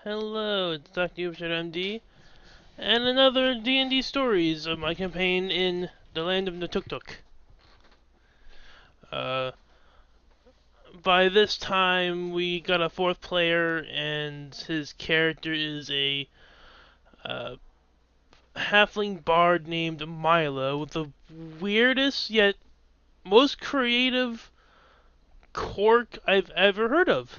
Hello, it's Dr. MD, and another D&D stories of my campaign in the land of Nitooktook. Uh, by this time, we got a fourth player, and his character is a uh, halfling bard named Milo with the weirdest yet most creative quirk I've ever heard of.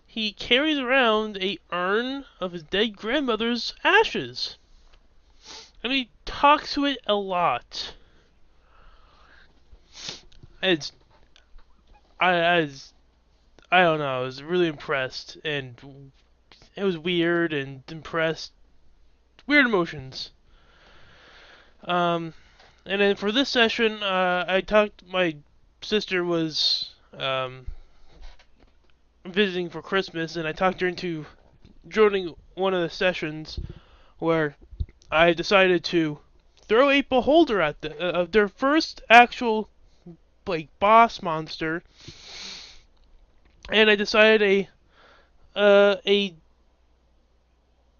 He carries around a urn of his dead grandmother's ashes, and he talks to it a lot. It's I was I don't know. I was really impressed, and it was weird and impressed. Weird emotions. Um, and then for this session, I talked. My sister was visiting for Christmas, and I talked her into joining one of the sessions where I decided to throw a beholder at their first actual boss monster, and I decided a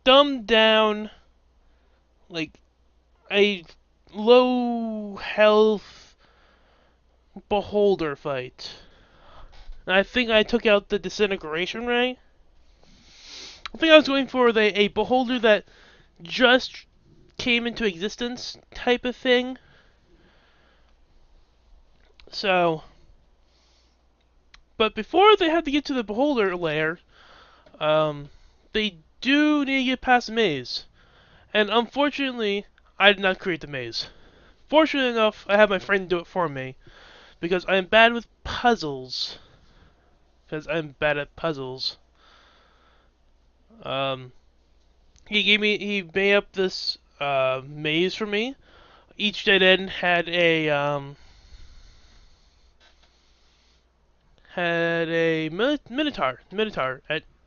dumbed down, like a low health beholder fight. And I think I took out the disintegration ray. I think I was going for a beholder that just came into existence type of thing. So, but before they have to get to the beholder layer, they do need to get past the maze. And unfortunately, I did not create the maze. Fortunately enough, I have my friend do it for me, because I am bad with puzzles. Because I'm bad at puzzles. Um, he made up this maze for me. Each dead end had a minotaur.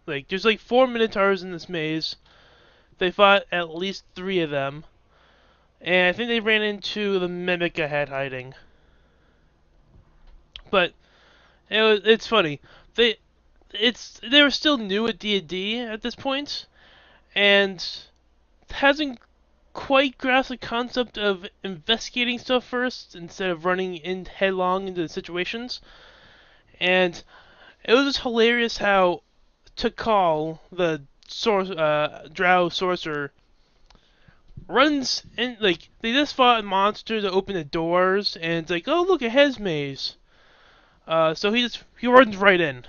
There's like four minotaurs in this maze. They fought at least three of them, and I think they ran into the mimic I had hiding. But it's funny. They were still new at D&D at this point, and hasn't quite grasped the concept of investigating stuff first instead of running in headlong into the situations. And it was just hilarious how Tikal, the drow sorcerer, runs in, like, they just fought a monster to open the doors, and it's like, oh look, a Hez maze. So he runs right in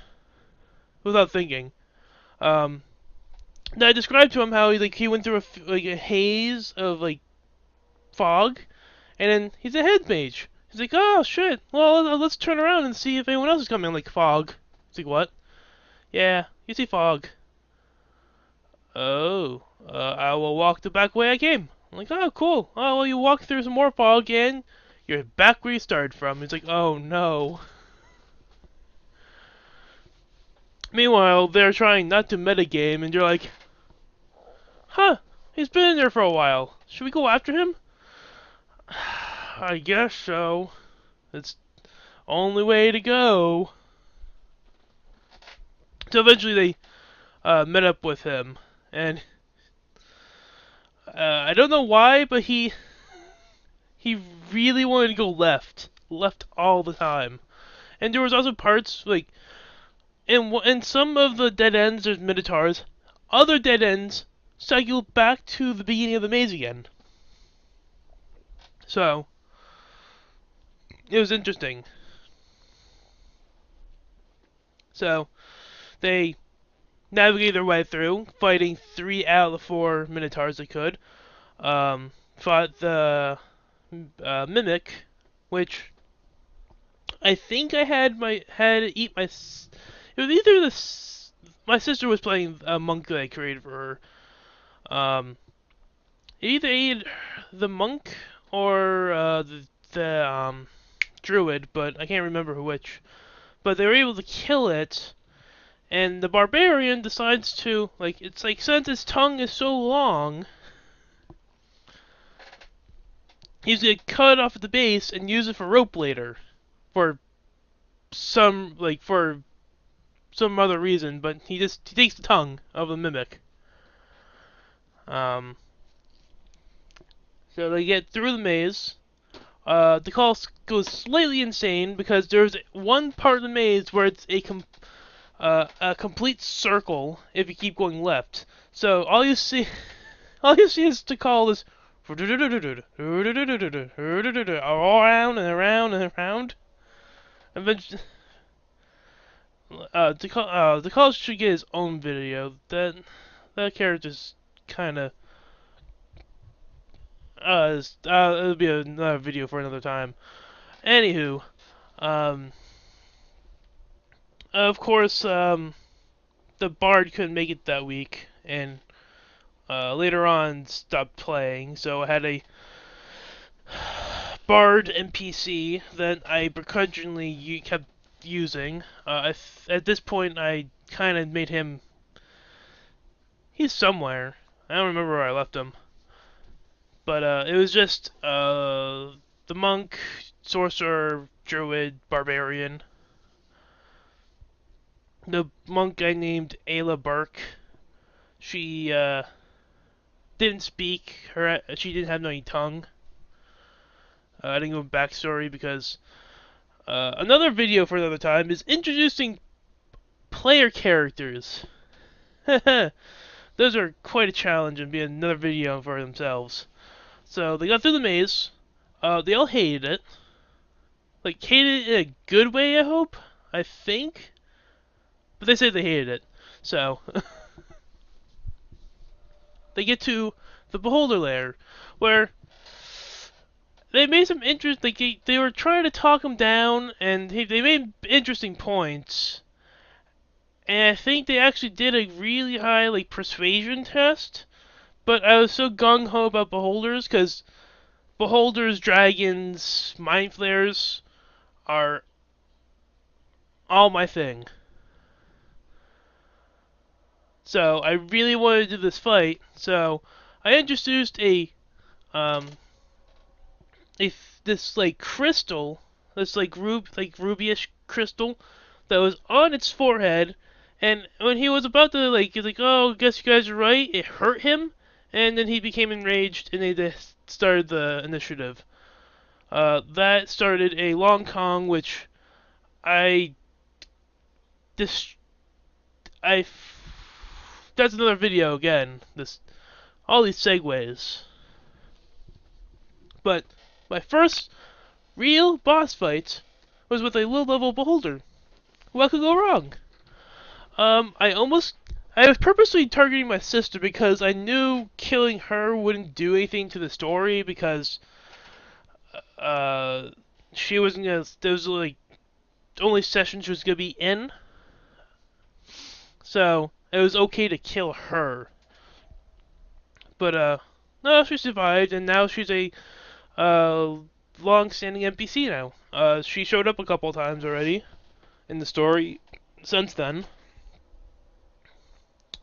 without thinking. Um, Now I described to him how he went through a haze of fog, and then he's a head mage. He's like, oh shit. Well, let's turn around and see if anyone else is coming. Like fog. He's like, what? Yeah, you see fog. Oh, I will walk the back way I came. I'm like, oh cool. Oh well, you walk through some more fog and you're back where you started from. He's like, oh no. Meanwhile, they're trying not to metagame, and you're like, huh? He's been in there for a while. Should we go after him? I guess so. It's only way to go. So eventually they met up with him, and I don't know why, but he really wanted to go left all the time. And there was also parts in some of the dead ends there's minotaurs, other dead ends cycle back to the beginning of the maze again. So it was interesting. So they navigated their way through, fighting 3 out of the 4 minotaurs they could. Fought the mimic, which I think I had to eat my. It was either my sister was playing a monk that I created for her. It either ate the monk or the druid, but I can't remember which. But they were able to kill it, and the barbarian decides to it's like since his tongue is so long, he's gonna cut it off at the base and use it for rope later, for some some other reason, but he takes the tongue of the mimic. Um, so they get through the maze. The call goes slightly insane because there's one part of the maze where it's a complete circle if you keep going left. So all you see is the call is around and around and around. Eventually, the call should get his own video. That character's kind of it'll be another video for another time. Anywho, um, of course, the Bard couldn't make it that week, and later on stopped playing, so I had a Bard NPC that I begrudgingly kept using. At this point, I kind of made him. He's somewhere. I don't remember where I left him. But it was just the monk, sorcerer, druid, barbarian. The monk I named Ayla Burke. She didn't speak. She didn't have any tongue. I didn't go backstory because another video for another time is introducing player characters. Those are quite a challenge and be another video for themselves. So they got through the maze. They all hated it. Like, hated it in a good way, I hope. I think. But they said they hated it. So, they get to the Beholder Lair, where they made some interest. Like, they were trying to talk him down, and they made interesting points. And I think they actually did a really high, like, persuasion test. But I was so gung-ho about Beholders, because Beholders, dragons, mind flayers are all my thing. So I really wanted to do this fight. So I introduced this like crystal, this like rubyish crystal that was on its forehead. And when he was about to he's like, "Oh, guess you guys are right." It hurt him, and then he became enraged, and they just started the initiative. That started a long Kong, which I dis- I that's another video again. All these segues. But my first real boss fight was with a low-level beholder. What could go wrong? I was purposely targeting my sister because I knew killing her wouldn't do anything to the story because she wasn't gonna. There was like only session she was gonna be in, so it was okay to kill her. But no, she survived, and now she's a long-standing NPC now. She showed up a couple times already in the story since then.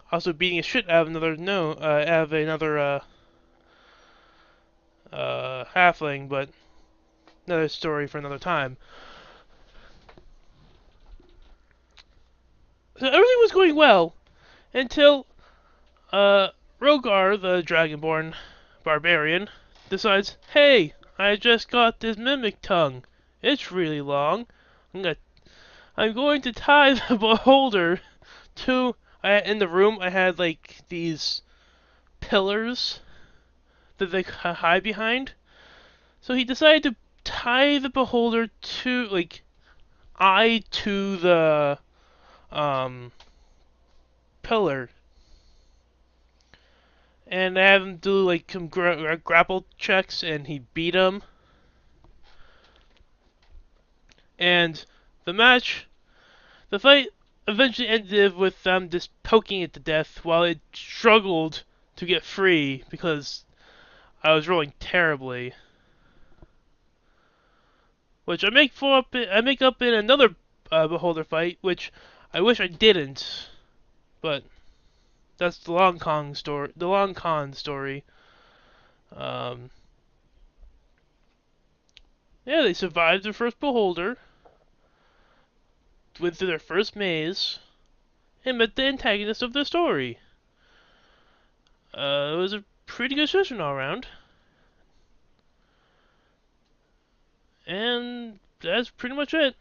Also beating a shit out of another halfling, but another story for another time. So everything was going well until Rogar, the Dragonborn barbarian, decides, "Hey, I just got this mimic tongue. It's really long. I'm going to tie the beholder to." In the room, I had like these pillars that they hide behind. So he decided to tie the beholder to the pillar, and I have him do like some grapple checks, and he beat him. And the fight eventually ended with them just poking it to death while it struggled to get free because I was rolling terribly. Which I make up in another beholder fight, which I wish I didn't, but that's the long con story. The long con story. Um, yeah, they survived their first beholder, went through their first maze, and met the antagonist of the story. It was a pretty good session all around. And that's pretty much it.